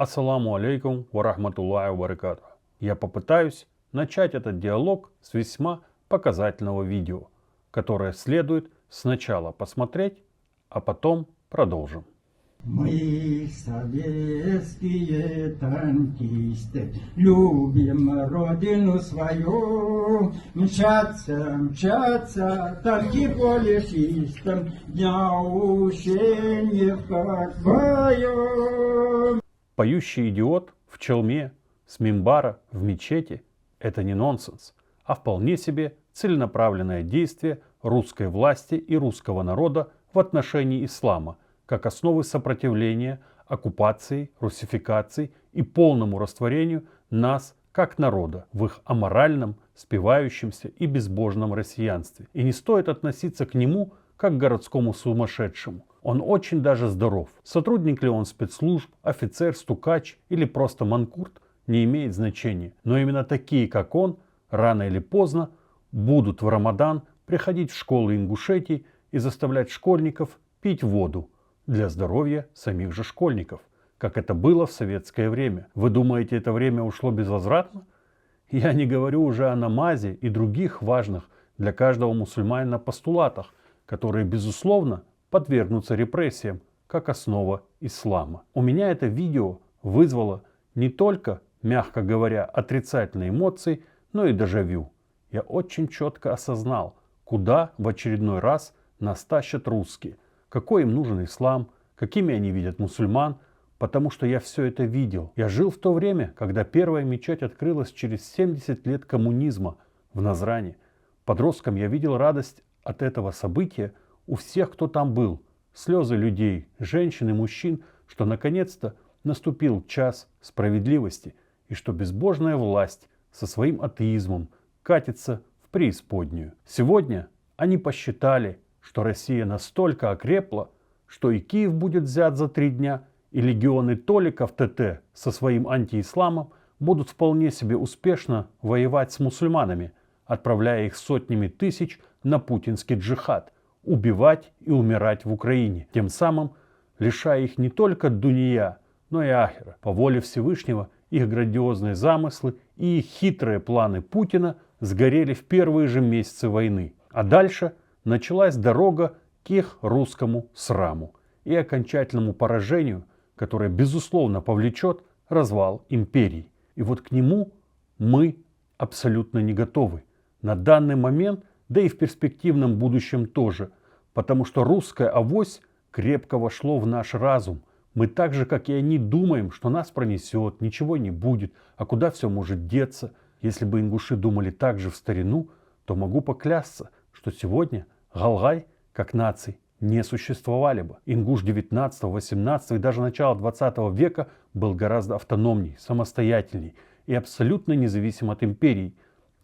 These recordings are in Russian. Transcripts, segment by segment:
Ассаламу алейкум ва рахматуллахи ва баракатуху. Я попытаюсь начать этот диалог с весьма показательного видео, которое следует сначала посмотреть, а потом продолжим. Мы, советские танкисты, любим родину свою. Мчатся, мчатся танки по лесистам, дня ученьев как в бою. Поющий идиот в челме с мимбара в мечети – это не нонсенс, а вполне себе целенаправленное действие русской власти и русского народа в отношении ислама, как основы сопротивления оккупации, русификации и полному растворению нас как народа в их аморальном, спивающемся и безбожном россиянстве. И не стоит относиться к нему как к городскому сумасшедшему. Он очень даже здоров. Сотрудник ли он спецслужб, офицер, стукач или просто манкурт, не имеет значения. Но именно такие, как он, рано или поздно будут в Рамадан приходить в школы Ингушетии и заставлять школьников пить воду для здоровья самих же школьников, как это было в советское время. Вы думаете, это время ушло безвозвратно? Я не говорю уже о намазе и других важных для каждого мусульманина постулатах, которые, безусловно, подвергнутся репрессиям, как основа ислама. У меня это видео вызвало не только, мягко говоря, отрицательные эмоции, но и дежавю. Я очень четко осознал, куда в очередной раз нас тащат русские, какой им нужен ислам, какими они видят мусульман, потому что я все это видел. Я жил в то время, когда первая мечеть открылась через 70 лет коммунизма в Назране. Подростком я видел радость от этого события у всех, кто там был. Слезы людей, женщин и мужчин, что наконец-то наступил час справедливости и что безбожная власть со своим атеизмом катится в преисподнюю. Сегодня они посчитали, что Россия настолько окрепла, что и Киев будет взят за 3 дня, и легионы Толиков ТТ со своим антиисламом будут вполне себе успешно воевать с мусульманами, отправляя их сотнями тысяч на путинский джихад, убивать и умирать в Украине, тем самым лишая их не только дунья, но и ахира. По воле Всевышнего их грандиозные замыслы и их хитрые планы Путина сгорели в первые же месяцы войны. А дальше началась дорога к их русскому сраму и окончательному поражению, которое, безусловно, повлечет развал империи. И вот к нему мы абсолютно не готовы. На данный момент, да и в перспективном будущем тоже, потому что русская авось крепко вошло в наш разум. Мы так же, как и они, думаем, что нас пронесет, ничего не будет, а куда все может деться. Если бы ингуши думали так же в старину, то могу поклясться, что сегодня галгай, как наций, не существовали бы. Ингуш 19, 18 и даже начала 20 века был гораздо автономней, самостоятельней и абсолютно независим от империи,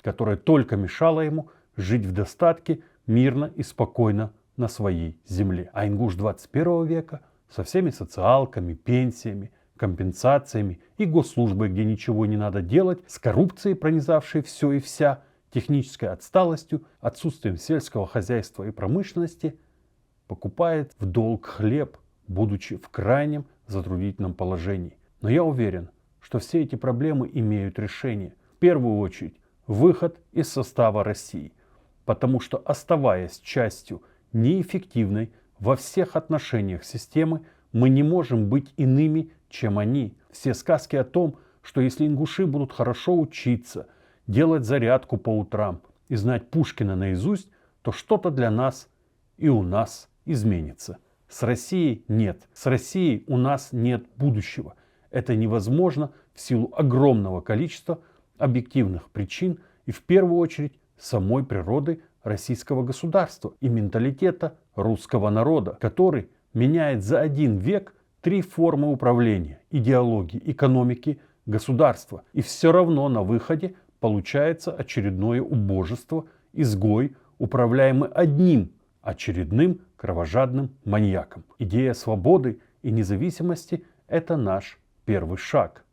которая только мешала ему жить в достатке, мирно и спокойно на своей земле. А ингуш 21 века со всеми социалками, пенсиями, компенсациями и госслужбой, где ничего не надо делать, с коррупцией, пронизавшей все и вся, технической отсталостью, отсутствием сельского хозяйства и промышленности, покупает в долг хлеб, будучи в крайнем затруднительном положении. Но я уверен, что все эти проблемы имеют решение. В первую очередь, выход из состава России. Потому что, оставаясь частью неэффективной во всех отношениях системы, мы не можем быть иными, чем они. Все сказки о том, что если ингуши будут хорошо учиться, делать зарядку по утрам и знать Пушкина наизусть, то что-то для нас и у нас изменится. С Россией нет. С Россией у нас нет будущего. Это невозможно в силу огромного количества объективных причин и в первую очередь самой природы российского государства и менталитета русского народа, который меняет за 1 век 3 формы управления, идеологии, экономики, государства. И все равно на выходе получается очередное убожество, изгой, управляемый одним очередным кровожадным маньяком. Идея свободы и независимости – это наш первый шаг.